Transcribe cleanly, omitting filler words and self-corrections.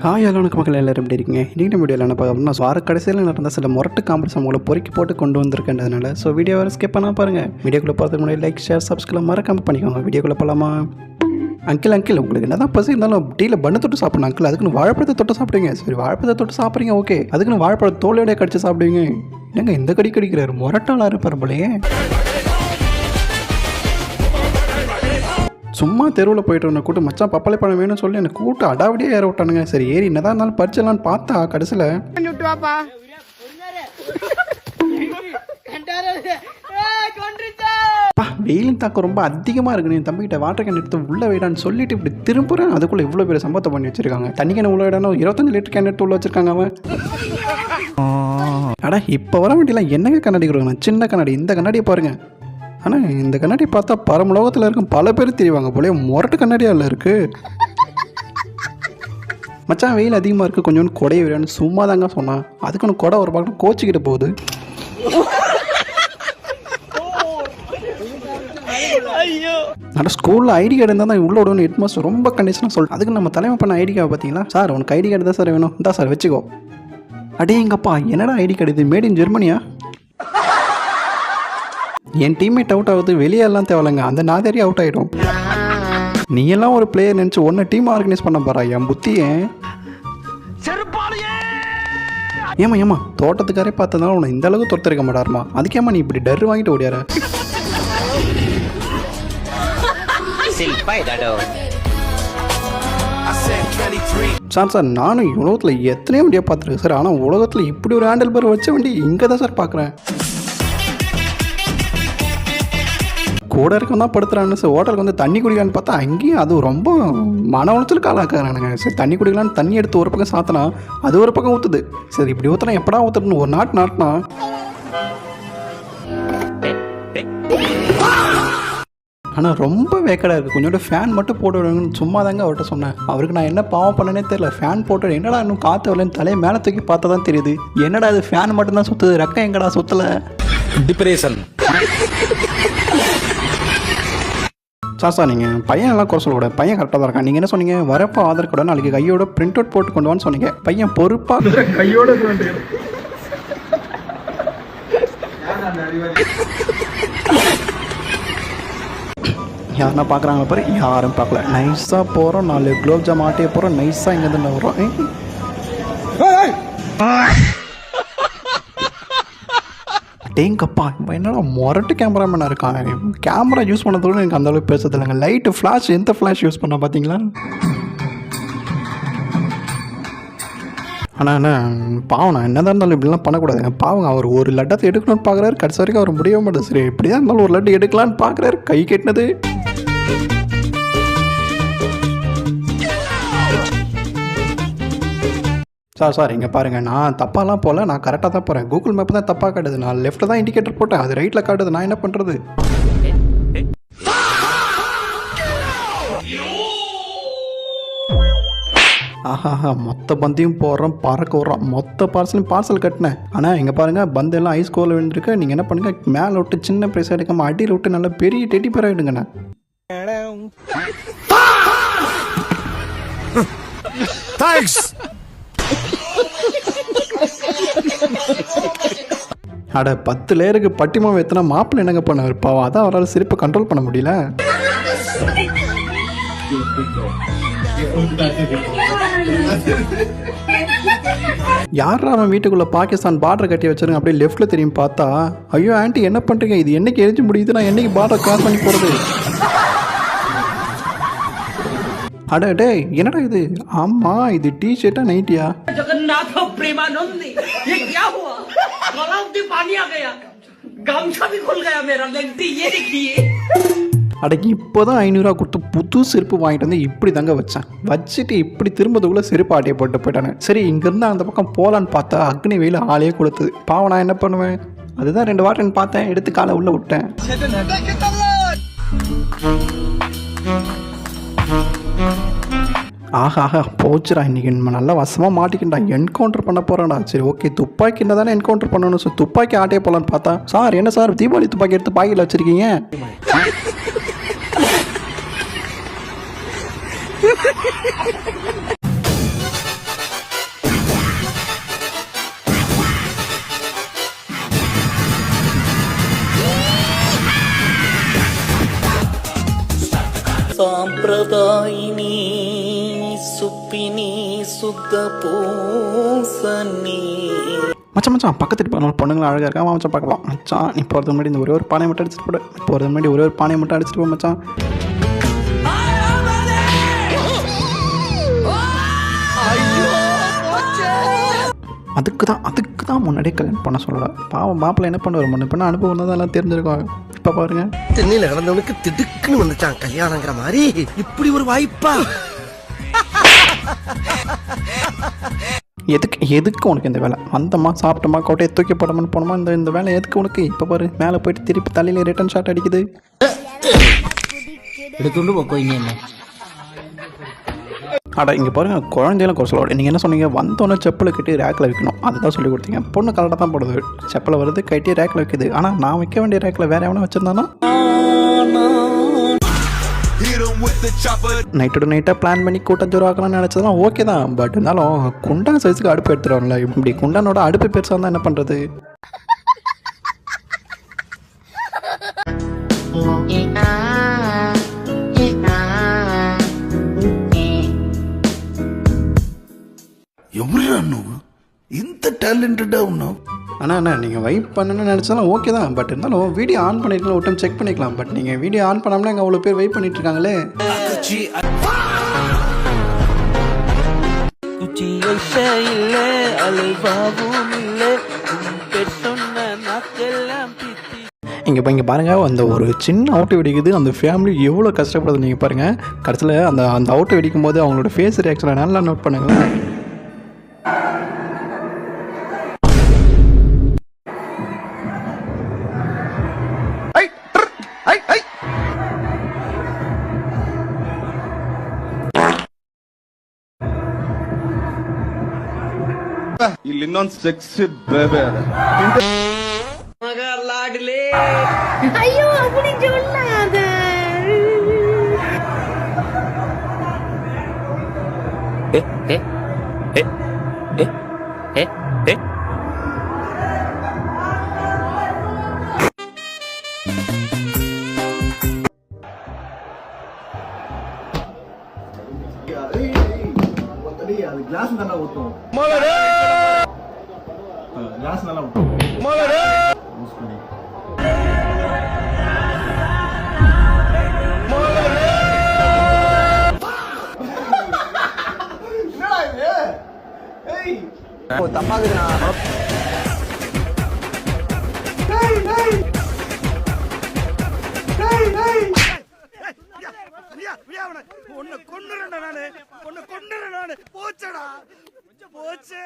Hi hello மக்கள் எல்லாரும் எப்படி இருக்கீங்க? இன்றைக்கி வீடியோவில் என்ன பார்க்க அப்படின்னா வார கடைசியில் நடந்த சில முரட்டு காமெடி சம்பவங்களை பொறுக்கி போட்டு கொண்டு வந்திருக்கின்றதுனால வீடியோ வர ஸ்கிப் பண்ணால் பாருங்கள். வீடியோக்குள்ளே போகிறதுக்கு முன்னாடி லைக் ஷேர் சப்ஸ்கிரைப் மறக்காம பண்ணிக்கோங்க. வீடியோக்குள்ளே போகலாமா? அங்கிள் உங்களுக்கு என்ன தான் பசி இருந்தாலும் டீயில் பண்ணு தொட்டு சாப்பிடணும் அங்கிள். அதுக்குன்னு வாழைப்பழத்தை தொட்டு சாப்பிடுவீங்க. சரி, வாழைப்பழத்தை தொட்டு சாப்பிட்றீங்க, ஓகே. அதுக்குன்னு வாழைப்பழ தோலையோட கடிச்சு சாப்பிடுவீங்க. என்னங்க இந்த கடி கடிக்கிறாரு? முரட்டாளாக இருப்பார் போலையே. சும்மா தெருவில் போயிட்டு வந்த கூட்டு மச்சான் பப்பாளி பழம் வேணும்னு சொல்லி எனக்கு கூட்டு அடாவடியே ஏற விட்டானுங்க. சரி ஏறி என்னதான் இருந்தாலும் பறிச்சலான்னு பார்த்தா கடைசியில் வெயிலின் தாக்கம் ரொம்ப அதிகமாக இருக்கு. நீ தம்பிக்கிட்ட வாட்டர் கேன் எடுத்து உள்ள வைடான்னு சொல்லிட்டு இப்படி திரும்புறேன். அதுக்குள்ள இவ்வளோ பெரிய சம்பவத்தை பண்ணி வச்சிருக்காங்க. தண்ணி கேன் உள்ள வைடானோ 25 லிட்டர் கேன் எடுத்து உள்ள வச்சிருக்காங்க அவன். அடா இப்போ வர வேண்டியலாம் என்னங்க கண்ணாடி கொடுக்கணும்? சின்ன கண்ணாடி. இந்த கண்ணாடியை பாருங்க. ஆனால் இந்த கண்ணாடி பார்த்தா பரமலோகத்தில் இருக்கும் பல பேர் தெரிவாங்க போலே. முரட்டு கண்ணாடியாக இல்லை இருக்குது. மச்சான் வெயில் அதிகமாக இருக்குது, கொஞ்சோண்டு கொடையை விடான்னு சும்மா தாங்க சொன்னான். அதுக்குன்னு கொடை ஒரு பக்கம் கோச்சிக்கிட்டு போகுது. ஆனால் ஸ்கூலில் ஐடி கார்டு இருந்தால் தான் உள்ள விடணும் ஹெட் மாஸ்டர் ரொம்ப கண்டிஷனாக சொல்லிட்டு. அதுக்கு நம்ம தலைமை பண்ண ஐடி கார்டு பார்த்தீங்களா? சார் உனக்கு ஐடி கார்டு தான் சார் வேணும், தான் சார் வச்சுக்கோ. அடே எங்கப்பா என்னடா ஐடி கார்டு இது? மேட் இன் ஜெர்மனியா? என் டீம்மேட் அவுட் ஆகுது, வெளியே எல்லாம் தேவையில்லைங்க, அந்த நாதேரி அவுட் ஆகிடும். நீ எல்லாம் ஒரு பிளேயர் நினச்சி ஒன்று டீம் ஆர்கனைஸ் பண்ண போறா என் புத்தியே. ஏமா தோட்டத்துக்காரே பார்த்ததுனால உன்னை இந்த அளவுக்கு தொடுத்திருக்க மாட்டாருமா. அதுக்கேமா நீ இப்படி டர் வாங்கிட்டு ஓடியார? சார் நானும் உலகத்தில் எத்தனையோ வண்டியை பார்த்துருக்கேன் சார். ஆனால் உலகத்தில் இப்படி ஒரு ஹேண்டில் பார் வச்ச வண்டி இங்கே தான் சார் பார்க்குறேன். கூட இருக்க தான் படுத்துறான்னு சார். ஹோட்டலுக்கு வந்து தண்ணி குடிக்கலான்னு பார்த்தா அங்கேயும் அது ரொம்ப மன உளைச்சலுக்கு ஆளாக்குறானுங்க. சரி தண்ணி குடிக்கலான்னு தண்ணி எடுத்து ஒரு பக்கம் சாத்தினா அது ஒரு பக்கம் ஊற்றுது. சரி இப்படி ஊற்றினா எப்படா ஊற்றுறதுன்னு ஒரு நாட்டினா ஆனால் ரொம்ப வேக்கடாக இருக்குது. கொஞ்சோட ஃபேன் மட்டும் போட்டு விடுங்கன்னு சும்மா தாங்க அவர்கிட்ட சொன்னேன். அவருக்கு நான் என்ன பாவம் பண்ணனே தெரியல. ஃபேன் போட்டு என்னடா இன்னும் காற்று வரலன்னு தலையை மேலே தூக்கி பார்த்தா தான் தெரியுது. என்னடா அது ஃபேன் மட்டும்தான் சுற்றுது, ரெக்கம் எங்கடா சுற்றலை? டிப்ரெஷன். சார் நீங்கள் பையனெல்லாம் குறை சொல்லக்கூட, பையன் கரெக்டாக தான் இருக்கான். நீங்கள் என்ன சொன்னீங்க? வரப்போ ஆதார் கார்டு நாளைக்கு கையோட பிரிண்ட் அவுட் போட்டு கொண்டு வான்னு சொன்னீங்க. பையன் பொறுப்பாக கையோட யாருன்னா பார்க்குறாங்க பாரு, யாரும் பார்க்கல. நைஸாக போகிறோம், 4 குலோப் ஜாம் ஆட்டிய போகிறோம், நைஸாக இங்கேருந்து வரோம். டேங்கப்பா என்னடா முரட்டு கேமராமேனாக இருக்கான். கேமரா யூஸ் பண்ணதோடு எனக்கு அந்தளவுக்கு பேசுறது இல்லைங்க. லைட்டு ஃப்ளாஷ் எந்த ஃப்ளாஷ் யூஸ் பண்ண பார்த்தீங்களா? ஆனால் என்ன பாவம், நான் என்னதான் இருந்தாலும் இப்படிலாம் பண்ணக்கூடாதுங்க. பாவங்க அவர் ஒரு லட்டத்தை எடுக்கணும்னு பார்க்குறாரு, கடைசி வரைக்கும் அவர் முடியவே மாட்டேது. சரி இப்படிதான் இருந்தாலும் ஒரு லட்டு எடுக்கலான்னு பார்க்குறாரு, கை கெட்டினது. சார் இங்கே பாருங்கள், நான் தப்பாலாம் போகல, நான் கரெக்டாக தான் போகிறேன். கூகுள் மேப் தான் தப்பாக காட்டுது. நான் லெஃப்ட்டில் தான் இண்டிகேட்டர் போட்டேன், அது ரைட்டில் காட்டுது. நான் என்ன பண்ணுறது? ஆஹாஹா மொத்த பந்தையும் போடுறோம், பறக்க விட்றோம், மொத்த பார்சல் கட்டினேன். ஆனால் இங்கே பாருங்கள், பந்து எல்லாம் ஐஸ் கோலில் விழுந்துருக்கு. நீங்கள் என்ன பண்ணுங்கள், மேலே விட்டு சின்ன ப்ரைஸ் எடுக்காமல் அடியில் விட்டு நல்லா பெரிய டெட்டி பேர் ஆகிடுங்கண்ணே. அட 10 லேயருக்கு பட்டிமாவை எத்தனை மாப்பிள்ளை என்னங்க பண்ண இருப்பாவா? அதான் அவரால் சிரிப்பை கண்ட்ரோல் பண்ண முடியல. யாரா அவன் வீட்டுக்குள்ள பாகிஸ்தான் பார்டர் கட்டி வச்சிருங்க. அப்படியே லெஃப்ட்ல தெரியும் பார்த்தா, ஐயோ ஆண்டி என்ன பண்றீங்க? இது என்னைக்கு எரிஞ்சு முடியுது? நான் என்னைக்கு பார்டர் கிராஸ் பண்ணி போறது? அட டே என்னடா இது? ஆமா இது டி ஷர்ட்டா நைட்டியா? அடக்கி இப்போதான் 500 ரூபா கொடுத்து புது செருப்பு வாங்கிட்டு வந்து இப்படி தாங்க வச்சுட்டு இப்படி திரும்பதுக்குள்ள செருப்பு ஆட்டியை போட்டு போயிட்டானே. சரி இங்கிருந்து அந்த பக்கம் போலான்னு பார்த்தா அக்னி வெயில் ஆளையே கொடுத்தது. பாவம் நான் என்ன பண்ணுவேன்? அதுதான் 2 வாட்டர்னு பார்த்தேன், எடுத்து காலை உள்ள விட்டேன். ஆஹா போச்சுடா, இன்றைக்கி நம்ம நல்லா வசமாக மாட்டிக்கிட்டா. என்கவுண்டர் பண்ண போகிறான்டா. சரி ஓகே, துப்பாக்கி என்ன தானே என்கவுண்டர் பண்ணணும். ஸோ துப்பாக்கி ஆட்டே போகலான்னு பார்த்தா, சார் என்ன சார் தீபாவளி துப்பாக்கி எடுத்து பாக்கியில் வச்சுருக்கீங்க? பிரதாயினி சுப்பினி சுத்த பூசனி. மச்சான் மச்சான் பக்கத்து இப்போ பொண்ணுங்களும் அழகாக இருக்கா மச்சான் பார்க்கலாம். மச்சான் நீ போகிறது முன்னாடி இந்த ஒரே ஒரு பானையை மட்டும் அடிச்சுட்டு போடு. போகிறது முன்னாடி ஒரே ஒரு பானையை மட்டும் அடிச்சுட்டு போ மச்சான். அதுக்கு தான் முன்னாடியே கல்யாணம் பண்ண சொல்லல. பாவம் மாப்பிள்ளை என்ன பண்ணுவார், முன்ன பண்ண அனுபவம் தான் எல்லாம் தெரிஞ்சிருக்கும். இப்போ பாருங்க, தென்னையில கிடந்தவனுக்கு திடுக்குன்னு வந்துச்சான் கல்யாணங்கிற மாதிரி. இப்படி ஒரு வாய்ப்பா? எதுக்கு உனக்கு இந்த வேலை? வந்தம்மா சாப்பிட்டோமா கோட்டையை தூக்கி போடமான்னு போனோமா, இந்த வேலை எதுக்கு உனக்கு? இப்போ பாரு மேலே போயிட்டு திருப்பி தலையில ரிட்டர்ன் ஷாட் அடிக்குது. எடுத்துட்டு போய்ங்க என்ன அடா இங்கே பாருங்க, குழந்தையெல்லாம் குறை சொல்ல. நீங்கள் என்ன சொன்னீங்க? வந்தோன்னே செப்பலை கட்டி ரேக்கில் வைக்கணும், அதுதான் சொல்லி கொடுத்தீங்க. பொண்ணு கரெக்டாக தான் போடுது, செப்பலை வருது கட்டி ரேக்கில் வைக்குது. ஆனால் நான் வைக்க வேண்டிய ரேக்கில் வேற எவனா வச்சுருந்தானா? நைட்டோட நைட்டாக பிளான் பண்ணி கூட்டம் ஜோரம் ஆக்கலாம்னு நினச்சதெல்லாம் ஓகே தான். பட் இருந்தாலும் குண்டான் சைஸுக்கு அடுப்பு எடுத்துருவாங்களா? இப்படி குண்டானோட அடுப்பு பெருசாக இருந்தால் என்ன பண்ணுறது? ఇంత టాలెంటెడ్ ఉన్నావు. அண்ணா நீங்கள் வைப் பண்ணணும்னு நினச்சாலும் ஓகே தான். பட் இருந்தாலும் வீடியோ ஆன் பண்ணிக்கலாம், ஒரு டைம் செக் பண்ணிக்கலாம். பட் நீங்கள் வீடியோ ஆன் பண்ணாமலே அங்கே அவ்வளோ பேர் வெயிட் பண்ணிட்டு இருக்காங்களே. இங்கே பாருங்கள், அந்த ஒரு சின்ன அவுட்டு வெடிக்குது, அந்த ஃபேமிலி எவ்வளோ கஷ்டப்படுது நீங்கள் பாருங்கள். கடைசியில் அந்த அவுட்டு வெடிக்கும் போது அவங்களோட ஃபேஸ் ரியாக்ஷனை நல்லா நோட் பண்ணுங்களேன். ಇಲ್ಲಿ ಇನ್ನೊಂದು ಸೆಕ್ಸಿ ಬೇಬೆ ಅದ. ஐயோ அப்படி சொல்லாத. கிளாஸ் நல்லா ஊத்தும். கிளாஸ் நல்லா ஊத்தும். தப்பாக்குதுண்ணா. உன்னை கொண்டுறேன் நானு, போச்சடா போச்சு.